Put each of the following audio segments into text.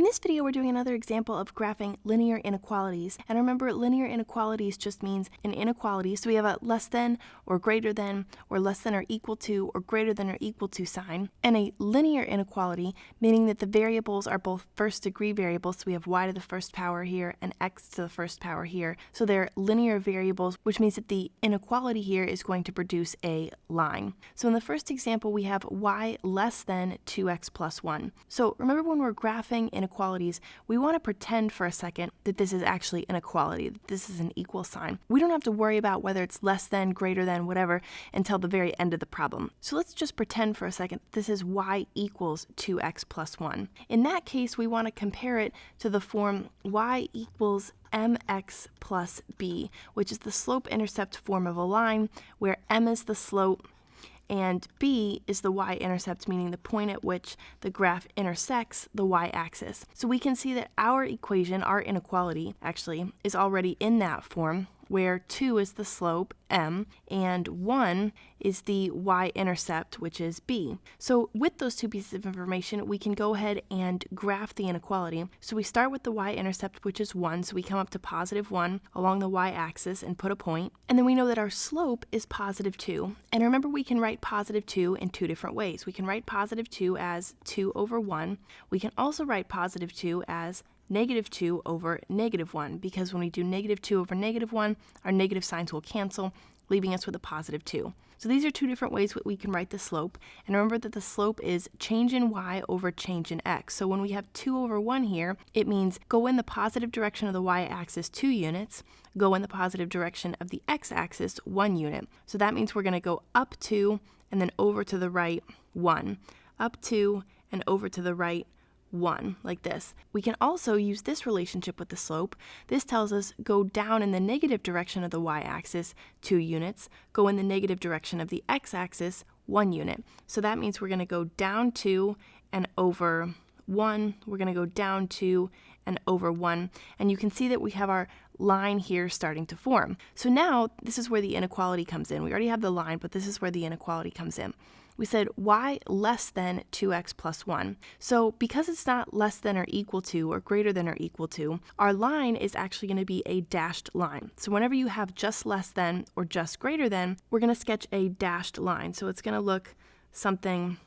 In this video, we're doing another example of graphing linear inequalities. And remember, linear inequalities just means an inequality. So we have a less than or greater than or less than or equal to or greater than or equal to sign. And a linear inequality, meaning that the variables are both first degree variables. So we have y to the first power here and x to the first power here. So they're linear variables, which means that the inequality here is going to produce a line. So in the first example, we have y less than 2x plus 1. So remember, when we're graphing inequalities, we want to pretend for a second that this is actually an equality, that this is an equal sign. We don't have to worry about whether it's less than, greater than, whatever, until the very end of the problem. So let's just pretend for a second this is y equals 2x plus 1. In that case, we want to compare it to the form y equals mx plus b, which is the slope-intercept form of a line where m is the slope and b is the y-intercept, meaning the point at which the graph intersects the y-axis. So we can see that our equation, our inequality, actually, is already in that form, where 2 is the slope, m, and 1 is the y-intercept, which is b. So with those two pieces of information, we can go ahead and graph the inequality. So we start with the y-intercept, which is 1, so we come up to positive 1 along the y-axis and put a point. And then we know that our slope is positive 2. And remember, we can write positive 2 in two different ways. We can write positive 2 as 2 over 1. We can also write positive 2 as negative 2 over negative 1, because when we do negative 2 over negative 1, our negative signs will cancel, leaving us with a positive 2. So these are two different ways that we can write the slope. And remember that the slope is change in y over change in x. So when we have 2 over 1 here, it means go in the positive direction of the y-axis 2 units, go in the positive direction of the x-axis 1 unit. So that means we're going to go up 2 and then over to the right 1, up 2 and over to the right 1, like this. We can also use this relationship with the slope. This tells us go down in the negative direction of the y-axis 2 units, go in the negative direction of the x-axis 1 unit. So that means we're going to go down 2 and over 1. We're going to go down 2 and over 1. And you can see that we have our line here starting to form. So now this is where the inequality comes in. We already have the line, but this is where the inequality comes in. We said y less than 2x plus 1. So because it's not less than or equal to or greater than or equal to, our line is actually going to be a dashed line. So whenever you have just less than or just greater than, we're going to sketch a dashed line. So it's going to look something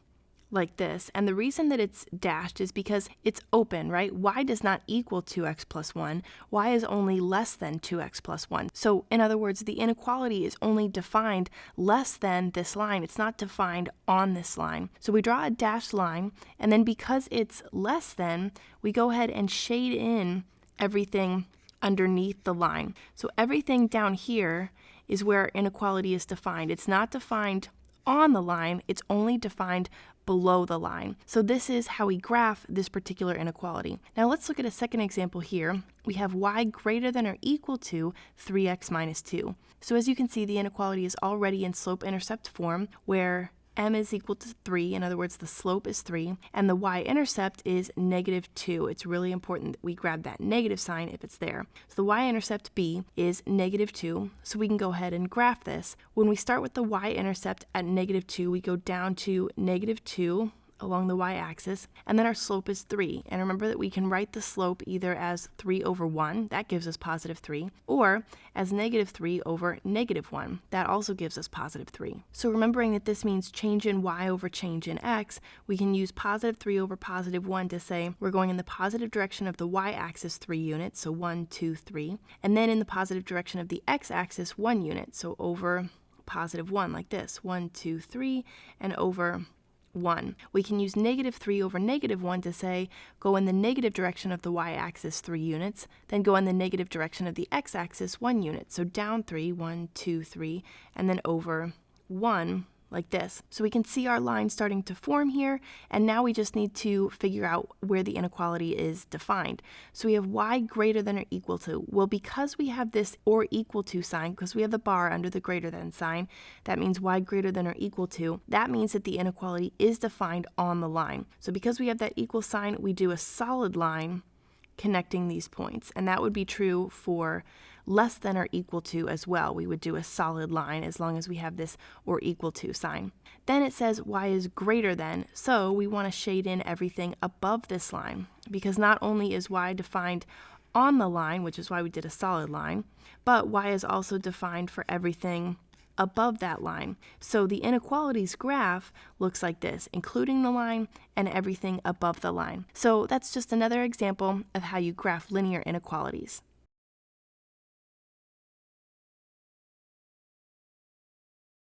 like this. And the reason that it's dashed is because it's open, right? Y does not equal 2x plus 1. Y is only less than 2x plus 1. So in other words, the inequality is only defined less than this line. It's not defined on this line. So we draw a dashed line, and then because it's less than, we go ahead and shade in everything underneath the line. So everything down here is where inequality is defined. It's not defined on the line, it's only defined below the line. So this is how we graph this particular inequality. Now let's look at a second example here. We have y greater than or equal to 3x minus 2. So as you can see, the inequality is already in slope-intercept form, where m is equal to 3, in other words, the slope is 3, and the y-intercept is negative 2. It's really important that we grab that negative sign if it's there. So the y-intercept b is negative 2, so we can go ahead and graph this. When we start with the y-intercept at negative 2, we go down to negative 2 along the y-axis, and then our slope is 3. And remember that we can write the slope either as 3 over 1, that gives us positive 3, or as negative 3 over negative 1, that also gives us positive 3. So remembering that this means change in y over change in x, we can use positive 3 over positive 1 to say we're going in the positive direction of the y-axis 3 units, so 1, 2, 3, and then in the positive direction of the x-axis 1 unit, so over positive 1, like this, 1, 2, 3, and over 1. We can use negative 3 over negative 1 to say go in the negative direction of the y-axis 3 units, then go in the negative direction of the x-axis 1 unit. So down 3, 1, 2, 3, and then over 1, like this. So we can see our line starting to form here, and now we just need to figure out where the inequality is defined. So we have y greater than or equal to. Well, because we have this or equal to sign, because we have the bar under the greater than sign, that means y greater than or equal to. That means that the inequality is defined on the line. So because we have that equal sign, we do a solid line connecting these points. And that would be true for less than or equal to as well. We would do a solid line as long as we have this or equal to sign. Then it says y is greater than, so we want to shade in everything above this line, because not only is y defined on the line, which is why we did a solid line, but y is also defined for everything above that line. So the inequalities graph looks like this, including the line and everything above the line. So that's just another example of how you graph linear inequalities.